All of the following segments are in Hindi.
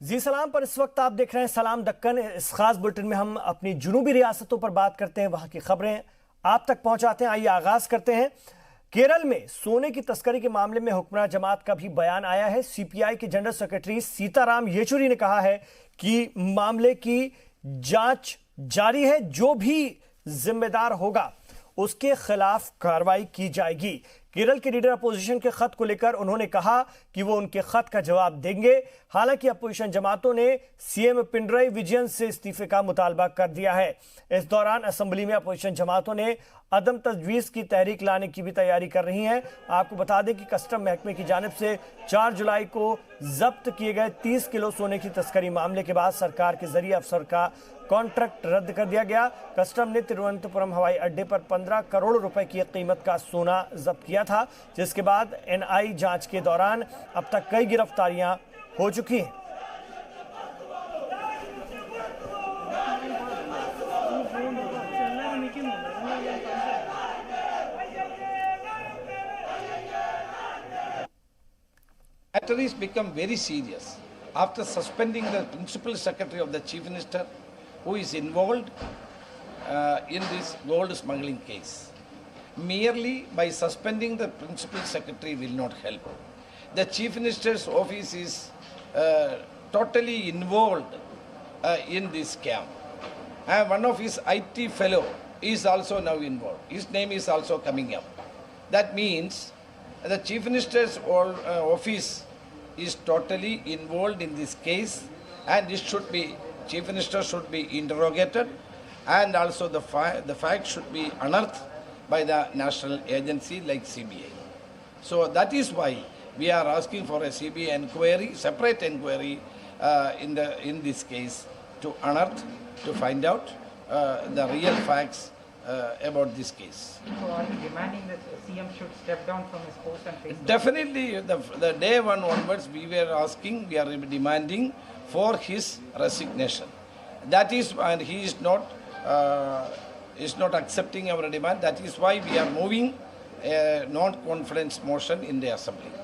जी सलाम पर इस वक्त आप देख रहे हैं सलाम दक्कन। इस खास बुलेटिन में हम अपनी जुनूबी रियासतों पर बात करते हैं, वहां की खबरें आप तक पहुंचाते हैं। आइए आगाज करते हैं। केरल में सोने की तस्करी के मामले में हुक्मरान जमात का भी बयान आया है। सीपीआई के जनरल सेक्रेटरी सीताराम येचुरी ने कहा है कि मामले की जांच जारी है, जो भी जिम्मेदार होगा उसके खिलाफ कार्रवाई की जाएगी। केरल के लीडर अपोजिशन के खत को लेकर उन्होंने कहा कि वो उनके खत का जवाब देंगे। हालांकि अपोजिशन जमातों ने सीएम पिनराई विजयन से इस्तीफे का मुतालबा कर दिया है। इस दौरान असेंबली में अपोजिशन जमातों ने अदम तजवीज की तहरीक लाने की भी तैयारी कर रही हैं। आपको बता दें कि कस्टम महकमे की जानिब से 4 जुलाई को जब्त किए गए 30 किलो सोने की तस्करी मामले के बाद सरकार के जरिए अफसर का कॉन्ट्रैक्ट रद्द कर दिया गया। कस्टम ने तिरुवनंतपुरम हवाई अड्डे पर 15 करोड़ रुपए की कीमत का सोना जब्त किया था, जिसके बाद एनआई जांच के दौरान अब तक कई गिरफ्तारियां हो चुकी हैं। Matter is become very serious after suspending the principal secretary of the chief minister, who is involved in this gold smuggling case. Merely by suspending the principal secretary will not help. The chief minister's office is totally involved in this scam. And one of his IT fellow is also now involved. His name is also coming up. That means the chief minister's office is totally involved in this case, and it should be, chief minister should be interrogated, and also the fact should be unearthed by the national agency like CBI. So that is why we are asking for a CBI inquiry, separate inquiry in this case to unearth, to find out the real facts about this case. So are you demanding that CM should step down from his post and face? Definitely, the day one onwards we are demanding for his resignation. That is, and he is not accepting our demand. That is why we are moving a non-confidence motion in the assembly.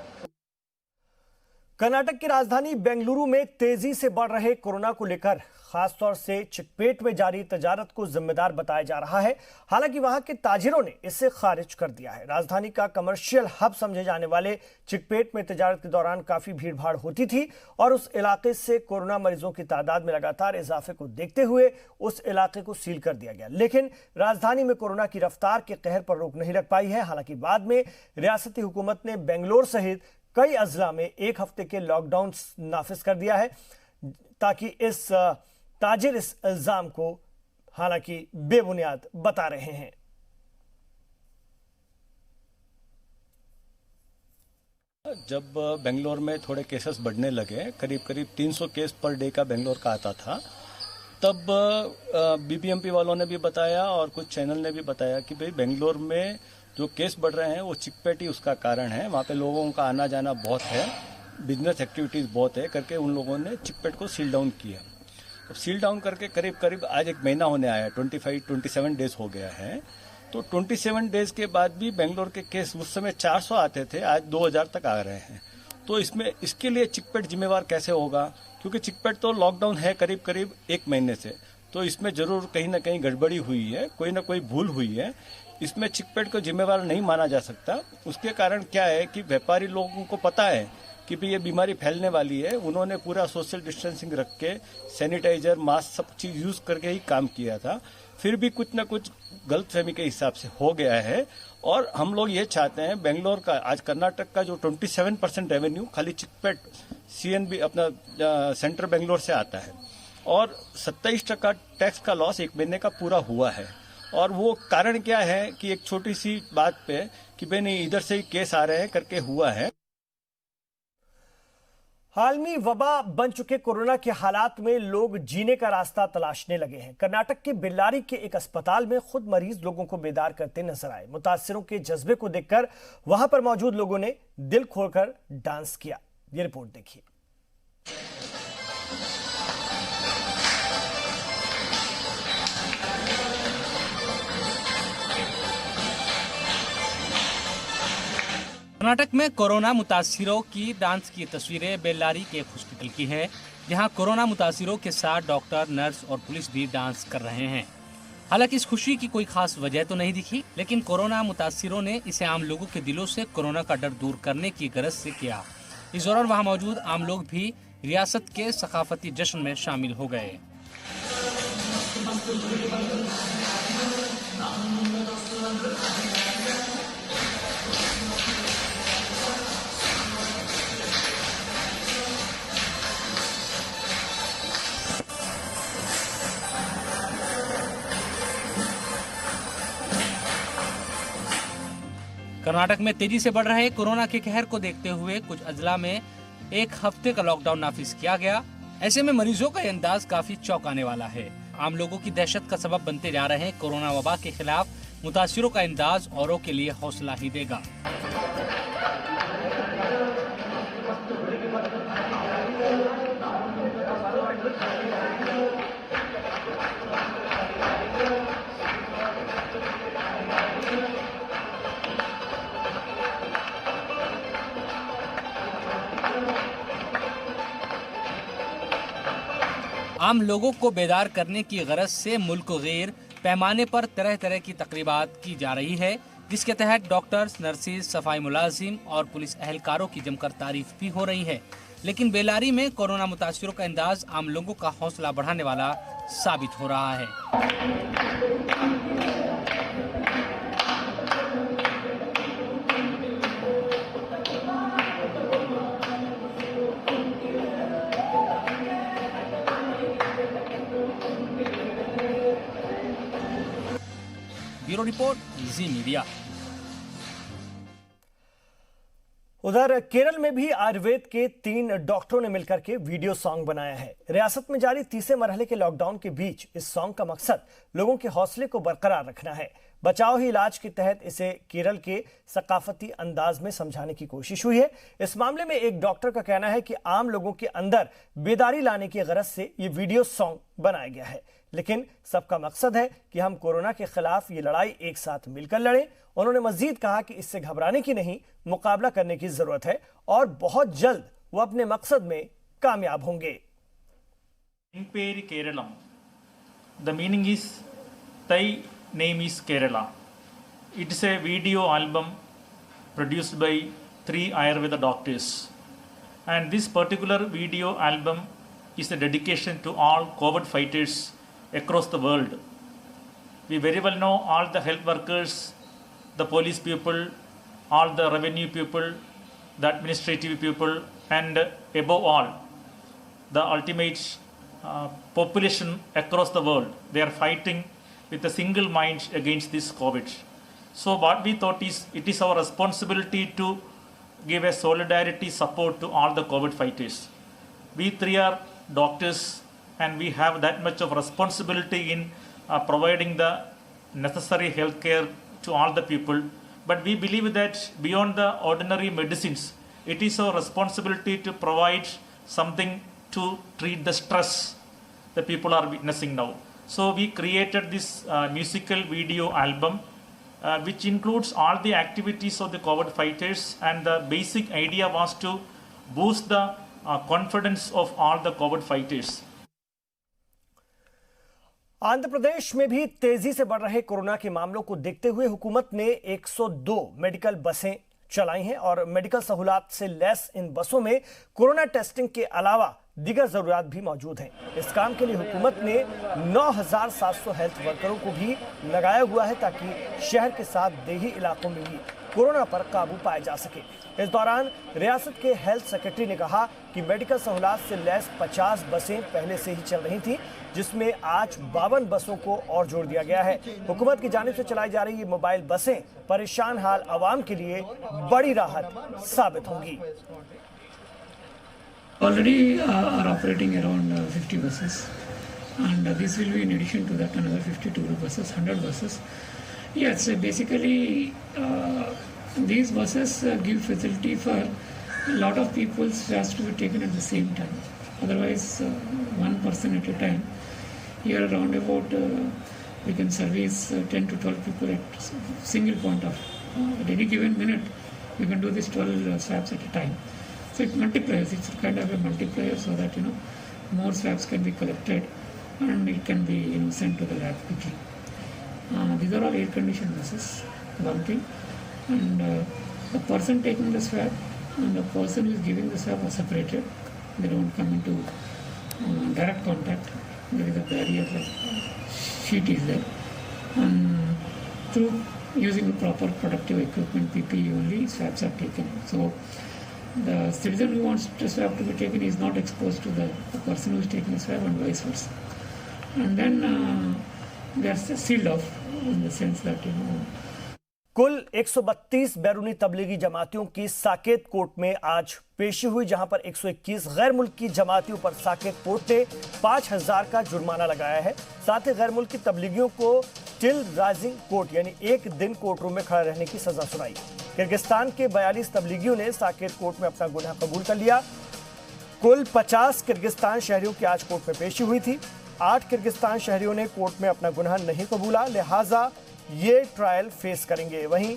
Karnataka की राजधानी बेंगलुरु में तेजी से बढ़ रहे कोरोना को लेकर खासतौर से चिकपेट में जारी तजारत को जिम्मेदार बताया जा रहा है। हालांकि वहां के ताजिरों ने इसे खारिज कर दिया है। राजधानी का कमर्शियल हब समझे जाने वाले चिकपेट में तजारत के दौरान काफी भीड़भाड़ होती थी और उस इलाके से कोरोना मरीजों की तादाद में लगातार इजाफे को देखते हुए उस इलाके को सील कर दिया गया। लेकिन राजधानी में कोरोना की रफ्तार के कहर पर रोक नहीं लग पाई है। हालांकि बाद में रियासती हुकूमत ने बेंगलोर सहित कई अजला में 1 हफ्ते के लॉकडाउन नाफिज कर दिया है, ताकि इस ताजिर इस इल्जाम को हालांकि बेबुनियाद बता रहे हैं। जब बेंगलोर में थोड़े केसेस बढ़ने लगे, करीब करीब 300 केस पर डे का बेंगलोर का आता था, तब बीबीएमपी वालों ने भी बताया और कुछ चैनल ने भी बताया कि भाई बेंगलोर में जो केस बढ़ रहे हैं वो चिकपेट ही उसका कारण है। वहाँ पे लोगों का आना जाना बहुत है, बिजनेस एक्टिविटीज़ बहुत है करके उन लोगों ने चिकपेट को सील डाउन किया। अब सील डाउन करके करीब करीब आज 1 महीना होने आया, 27 डेज हो गया है। तो 27 डेज के बाद भी बेंगलोर के केस उस समय 400 आते थे, आज 2000 तक आ रहे हैं। तो इसके लिए चिकपेट जिम्मेवार कैसे होगा? क्योंकि चिकपेट तो लॉकडाउन है करीब करीब 1 महीने से, तो इसमें जरूर कहीं ना कहीं गड़बड़ी हुई है, कोई ना कोई भूल हुई है। इसमें चिकपेट को जिम्मेवार नहीं माना जा सकता। उसके कारण क्या है कि व्यापारी लोगों को पता है कि भी ये बीमारी फैलने वाली है, उन्होंने पूरा सोशल डिस्टेंसिंग रख के सैनिटाइजर, मास्क सब चीज यूज करके ही काम किया था। फिर भी कुछ ना कुछ गलतफहमी के हिसाब से हो गया है। और हम लोग ये चाहते हैं, बेंगलोर का आज कर्नाटक का जो 27% रेवेन्यू खाली चिकपेट सीएनबी अपना सेंटर बेंगलोर से आता है और 27% टैक्स का लॉस 1 महीने का पूरा हुआ है। और वो कारण क्या है कि एक छोटी सी बात पे कि भाई नहीं इधर से ही केस आ रहे हैं करके हुआ है। आलमी वबा बन चुके कोरोना के हालात में लोग जीने का रास्ता तलाशने लगे हैं। कर्नाटक के बेल्लारी के एक अस्पताल में खुद मरीज लोगों को बेदार करते नजर आए। मुतासिरों के जज्बे को देखकर वहां पर मौजूद लोगों ने दिल खोलकर डांस किया। ये रिपोर्ट देखिए। कर्नाटक में कोरोना मुतासिरों की डांस की तस्वीरें बेल्लारी के एक हॉस्पिटल की है। जहां कोरोना मुतासिरों के साथ डॉक्टर, नर्स और पुलिस भी डांस कर रहे हैं। हालांकि इस खुशी की कोई खास वजह तो नहीं दिखी, लेकिन कोरोना मुतासिरों ने इसे आम लोगों के दिलों से कोरोना का डर दूर करने की गरज से किया। इस दौरान वहां मौजूद आम लोग भी रियासत के सकाफती जश्न में शामिल हो गए। कर्नाटक में तेजी से बढ़ रहे कोरोना के कहर को देखते हुए कुछ अजला में 1 हफ्ते का लॉकडाउन नाफिज किया गया। ऐसे में मरीजों का अंदाज काफी चौंकाने वाला है। आम लोगों की दहशत का सबब बनते जा रहे कोरोना वबा के खिलाफ मुतासिरों का अंदाज औरों के लिए हौसला ही देगा। आम लोगों को बेदार करने की गरज से मुल्क गैर पैमाने पर तरह तरह की तकरीबात की जा रही है, जिसके तहत डॉक्टर्स, नर्सिस, सफाई मुलाजिम और पुलिस एहलकारों की जमकर तारीफ भी हो रही है। लेकिन बेलारी में कोरोना मुतासिरों का अंदाज आम लोगों का हौसला बढ़ाने वाला साबित हो रहा है। ब्यूरो रिपोर्ट, जी मीडिया। उधर केरल में भी आयुर्वेद के 3 डॉक्टरों ने मिलकर के वीडियो सॉन्ग बनाया है। रियासत में जारी तीसरे मरहले के लॉकडाउन के बीच इस सॉन्ग का मकसद लोगों के हौसले को बरकरार रखना है। बचाव ही इलाज के तहत इसे केरल के सकाफती अंदाज में समझाने की कोशिश हुई है। इस मामले में एक डॉक्टर का कहना है कि आम लोगों के अंदर बेदारी लाने की गरज से ये वीडियो सॉन्ग बनाया गया है, लेकिन सबका मकसद है कि हम कोरोना के खिलाफ ये लड़ाई एक साथ मिलकर लड़ें। उन्होंने मजीद कहा कि इससे घबराने की नहीं, मुकाबला करने की जरूरत है और बहुत जल्द वो अपने मकसद में कामयाब होंगे। Imperi Keralam. The meaning is Thy name is Kerala. It is a video album produced by 3 Ayurveda doctors. And this particular video album is a dedication to all COVID fighters across the world. We very well know all the health workers, the police people, all the revenue people, the administrative people, and above all, the ultimate population across the world. They are fighting with a single mind against this COVID. So what we thought is, it is our responsibility to give a solidarity support to all the COVID fighters. We 3 are doctors and we have that much of responsibility in providing the necessary health care to all the people. But we believe that beyond the ordinary medicines, it is our responsibility to provide something to treat the stress the people are witnessing now. So we created this musical video album which includes all the activities of the COVID fighters, and the basic idea was to boost the confidence of all the COVID fighters. Andhra Pradesh में भी तेजी से बढ़ रहे कोरोना के मामलों को देखते हुए हुकूमत ने 102 मेडिकल बसें चलाई हैं और मेडिकल सहूलत से लैस इन बसों में कोरोना टेस्टिंग के अलावा दीगर जरूरियात भी मौजूद हैं। इस काम के लिए हुकूमत ने 9,700 हेल्थ वर्करों को भी लगाया हुआ है ताकि शहर के साथ देही इलाकों में भी कोरोना पर काबू पाया जा सके। इस दौरान रियासत के हेल्थ सेक्रेटरी ने कहा कि मेडिकल सहूलत से लैस 50 बसें पहले से ही चल रही थी, जिसमें आज 52 बसों को और जोड़ दिया गया है। हुकूमत की जानिब से चलाई जा रही ये मोबाइल बसें परेशान हाल आवाम के लिए बड़ी राहत साबित होंगी। Already are operating around 50 buses, and this will be in addition to that another 52 buses, 100 buses. Yes, basically these buses give facility for a lot of people has to be taken at the same time. Otherwise, one person at a time. Here around about we can service 10 to 12 people at single point of at any given minute. We can do this 12 swabs at a time. So it multiplies. It's kind of a multiplier, so that more swabs can be collected and it can be sent to the lab quickly. These are all air-conditioned buses, one thing. And the person taking the swab and the person who is giving the swab are separated. They don't come into direct contact. There is a barrier, sheet is there. And through using the proper protective equipment, PPE only, swabs are taken. So the citizen who wants the swab to be taken is not exposed to the person who is taking the swab and vice versa. And then they are sealed off in the sense that, कुल 132 बैरूनी तबलीगी जमातियों की साकेत कोर्ट में आज पेशी हुई, जहां पर 121 गैर मुल्की जमातियों पर साकेत कोर्ट ने 5000 का जुर्माना लगाया है। साथ ही गैर मुल्की तबलीगियों को टिल राइजिंग कोर्ट यानी एक दिन कोर्ट रूम में खड़ा रहने की सजा सुनाई। किर्गिस्तान के 42 तबलीगियों ने साकेत कोर्ट में अपना गुनाह कबूल कर लिया। कुल 50 किर्गिस्तान शहरियों की आज कोर्ट में पेशी हुई थी। 8 किर्गिस्तान शहरियों ने कोर्ट में अपना गुनाह नहीं कबूला, लिहाजा ये ट्रायल फेस करेंगे। वहीं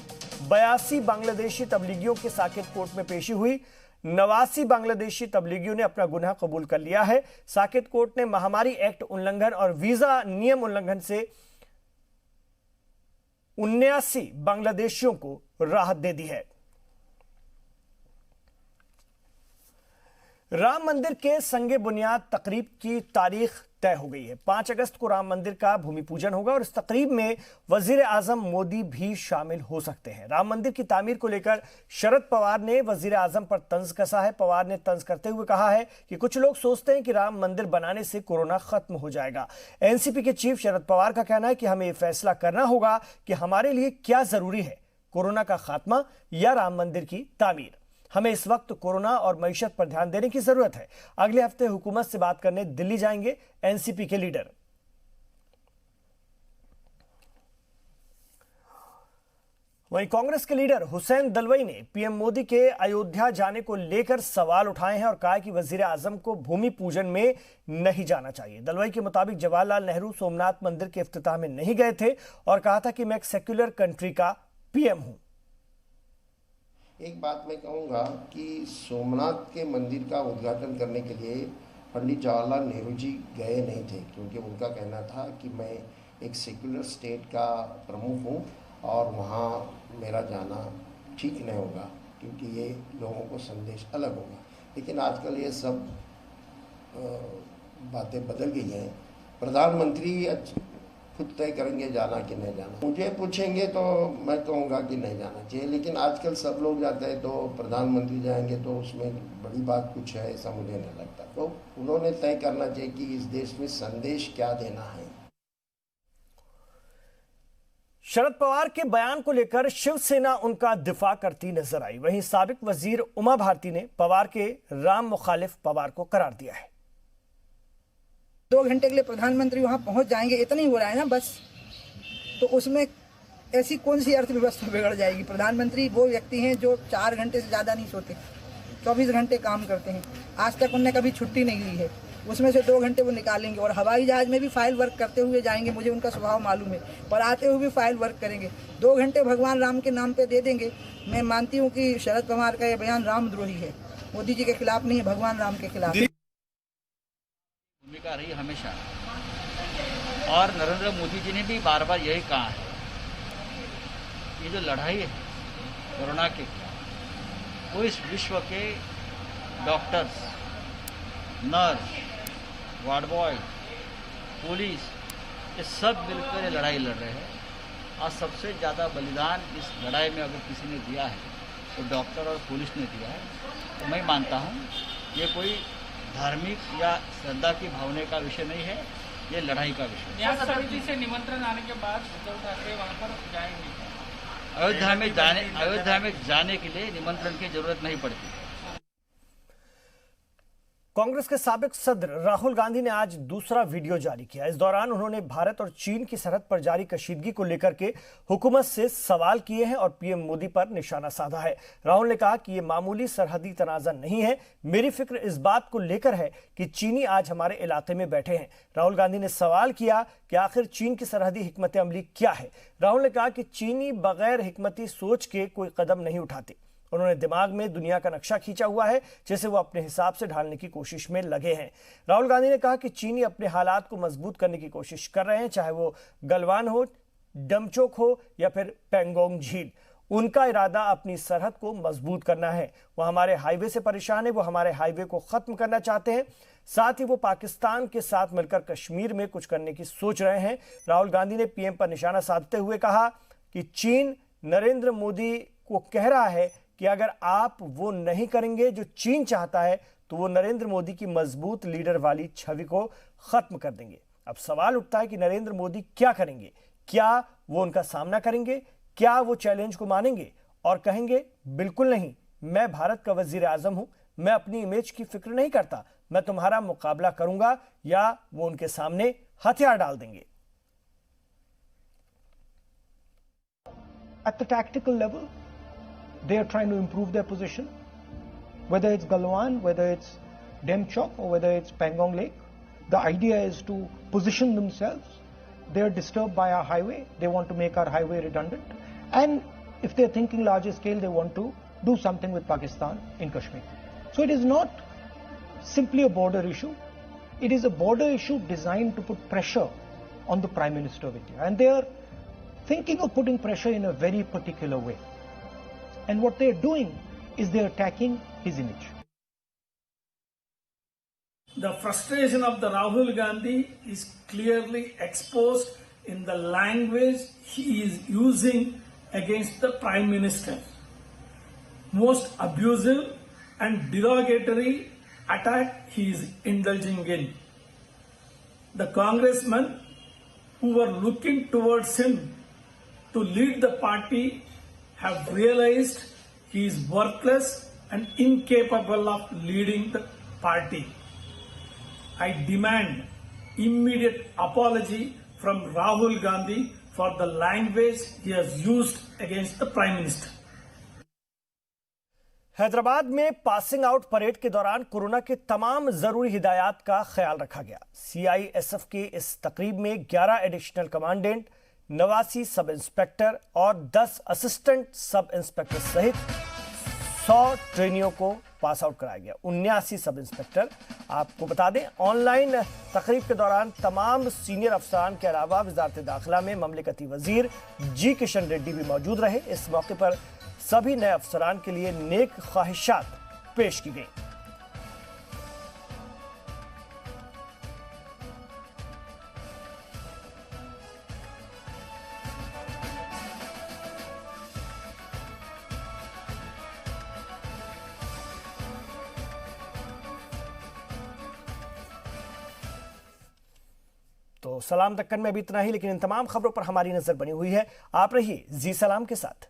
82 बांग्लादेशी तबलीगियों के साकेत कोर्ट में पेशी हुई। 89 बांग्लादेशी तबलीगियों ने अपना गुनाह कबूल कर लिया है। साकेत कोर्ट ने महामारी एक्ट उल्लंघन और वीजा नियम उल्लंघन से 79 बांग्लादेशियों को राहत दे दी है। राम मंदिर के संगे बुनियाद तकरीब की तारीख तय हो गई है। 5 अगस्त को राम मंदिर का भूमि पूजन होगा और इस तकरीब में वजीर आजम मोदी भी शामिल हो सकते हैं। राम मंदिर की तामीर को लेकर शरद पवार ने वजीर आजम पर तंज कसा है। पवार ने तंज करते हुए कहा है कि कुछ लोग सोचते हैं कि राम मंदिर बनाने से कोरोना खत्म हो जाएगा। एनसीपी के चीफ शरद पवार का कहना है कि हमें यह फैसला करना होगा कि हमारे लिए क्या जरूरी है, कोरोना का खात्मा या राम मंदिर की तामीर। हमें इस वक्त कोरोना और मईशत पर ध्यान देने की जरूरत है। अगले हफ्ते हुकूमत से बात करने दिल्ली जाएंगे एनसीपी के लीडर। वहीं कांग्रेस के लीडर हुसैन दलवाई ने पीएम मोदी के अयोध्या जाने को लेकर सवाल उठाए हैं और कहा कि वजीर आजम को भूमि पूजन में नहीं जाना चाहिए। दलवाई के मुताबिक जवाहरलाल नेहरू सोमनाथ मंदिर के इफ्तिताह में नहीं गए थे और कहा था कि मैं एक सेक्युलर कंट्री का पीएम हूं। एक बात मैं कहूँगा कि सोमनाथ के मंदिर का उद्घाटन करने के लिए पंडित जवाहरलाल नेहरू जी गए नहीं थे, क्योंकि उनका कहना था कि मैं एक सेक्युलर स्टेट का प्रमुख हूँ और वहाँ मेरा जाना ठीक नहीं होगा, क्योंकि ये लोगों को संदेश अलग होगा। लेकिन आजकल ये सब बातें बदल गई हैं। प्रधानमंत्री खुद तय करेंगे जाना कि नहीं जाना। मुझे पूछेंगे तो मैं कहूँगा कि नहीं जाना चाहिए, लेकिन आजकल सब लोग जाते हैं तो प्रधानमंत्री जाएंगे तो उसमें बड़ी बात कुछ है ऐसा मुझे नहीं लगता। तो उन्होंने तय करना चाहिए कि इस देश में संदेश क्या देना है। शरद पवार के बयान को लेकर शिवसेना उनका दिफा करती नजर आई। वहीं साबिक वजीर उमा भारती ने पवार के राम मुखालिफ पवार को करार दिया है। 2 घंटे के लिए प्रधानमंत्री वहां पहुंच जाएंगे, इतना ही हो रहा है ना बस। तो उसमें ऐसी कौन सी अर्थव्यवस्था बिगड़ जाएगी। प्रधानमंत्री वो व्यक्ति हैं जो 4 घंटे से ज़्यादा नहीं सोते, 24 घंटे काम करते हैं। आज तक उनने कभी छुट्टी नहीं ली है, उसमें से 2 घंटे वो निकालेंगे। और हवाई जहाज़ में भी फाइल वर्क करते हुए जाएंगे, मुझे उनका स्वभाव मालूम है, पर आते हुए भी फाइल वर्क करेंगे। 2 घंटे भगवान राम के नाम पे दे देंगे। मैं मानती हूँ कि शरद पवार का ये बयान रामद्रोही है, मोदी जी के खिलाफ नहीं है, भगवान राम के खिलाफ है। भूमिका रही हमेशा, और नरेंद्र मोदी जी ने भी बार बार यही कहा है। ये जो लड़ाई है कोरोना के खिलाफ, वो इस विश्व के doctors, nurse, ward boy, police, ये सब मिलकर ये लड़ाई लड़ रहे हैं। और सबसे ज़्यादा बलिदान इस लड़ाई में अगर किसी ने दिया है तो डॉक्टर और पुलिस ने दिया है। तो मैं मानता हूँ ये कोई धार्मिक या श्रद्धा की भावना का विषय नहीं है, ये लड़ाई का विषय है। यहाँ समिति से निमंत्रण आने के बाद उद्धव ठाकरे वहाँ पर जाएंगे। अयोध्या में जाने के लिए निमंत्रण की जरूरत नहीं पड़ती। कांग्रेस के साबिक सदर राहुल गांधी ने आज दूसरा वीडियो जारी किया। इस दौरान उन्होंने भारत और चीन की सरहद पर जारी कशीदगी को लेकर के हुकूमत से सवाल किए हैं और पीएम मोदी पर निशाना साधा है। राहुल ने कहा कि यह मामूली सरहदी तनाज़ा नहीं है, मेरी फिक्र इस बात को लेकर है कि चीनी आज हमारे इलाके में बैठे हैं। राहुल गांधी ने सवाल किया कि आखिर चीन की सरहदी हिकमत अमली क्या है। राहुल ने कहा कि चीनी बगैर हिकमती सोच के कोई कदम नहीं उठाते उन्होंने दिमाग में दुनिया का नक्शा खींचा हुआ है जिसे वो अपने हिसाब से ढालने की कोशिश में लगे हैं। राहुल गांधी ने कहा कि चीनी अपने हालात को मजबूत करने की कोशिश कर रहे हैं, चाहे वो गलवान हो, डमचोक हो या फिर पेंगोंग झील। उनका इरादा अपनी सरहद को मजबूत करना है। वो हमारे हाईवे से परेशान है, वो हमारे हाईवे को खत्म करना चाहते हैं। साथ ही वो पाकिस्तान के साथ मिलकर कश्मीर में कुछ करने की सोच रहे हैं। राहुल गांधी ने पीएम पर निशाना साधते हुए कहा कि चीन नरेंद्र मोदी को कह रहा है कि अगर आप वो नहीं करेंगे जो चीन चाहता है तो वो नरेंद्र मोदी की मजबूत लीडर वाली छवि को खत्म कर देंगे। अब सवाल उठता है कि नरेंद्र मोदी क्या करेंगे? क्या वो उनका सामना करेंगे? क्या वो चैलेंज को मानेंगे और कहेंगे बिल्कुल नहीं, मैं भारत का वजीर आजम हूं, मैं अपनी इमेज की फिक्र नहीं करता, मैं तुम्हारा मुकाबला करूंगा, या वो उनके सामने हथियार डाल देंगे? At the tactical level, they are trying to improve their position, whether it's Galwan, whether it's Demchok, or whether it's Pangong Lake. The idea is to position themselves. They are disturbed by our highway. They want to make our highway redundant. And if they're thinking larger scale, they want to do something with Pakistan in Kashmir. So it is not simply a border issue. It is a border issue designed to put pressure on the Prime Minister of India. And they are thinking of putting pressure in a very particular way. And what they're doing is they're attacking his image. The frustration of the Rahul Gandhi is clearly exposed in the language he is using against the Prime Minister. Most abusive and derogatory attack he is indulging in. The congressmen who were looking towards him to lead the party have realized he is worthless and incapable of leading the party. I demand immediate apology from Rahul Gandhi for the language he has used against the Prime Minister. Hyderabad में पासिंग आउट परेड के दौरान कोरोना के तमाम जरूरी हिदायत का ख्याल रखा गया। सीआईएसएफ के इस तकरीब में 11 एडिशनल कमांडेंट, 89 सब इंस्पेक्टर और 10 असिस्टेंट सब इंस्पेक्टर सहित 100 ट्रेनियों को पास आउट कराया गया। 79 सब इंस्पेक्टर। आपको बता दें, ऑनलाइन तकरीब के दौरान तमाम सीनियर अफसरान के अलावा वजारत दाखिला में ममलिकती वजीर जी किशन रेड्डी भी मौजूद रहे। इस मौके पर सभी नए अफसरान के लिए नेक ख्वाहिशात पेश की गई। तो सलाम दक्कन में अभी इतना ही, लेकिन इन तमाम खबरों पर हमारी नजर बनी हुई है। आप रहिए जी सलाम के साथ।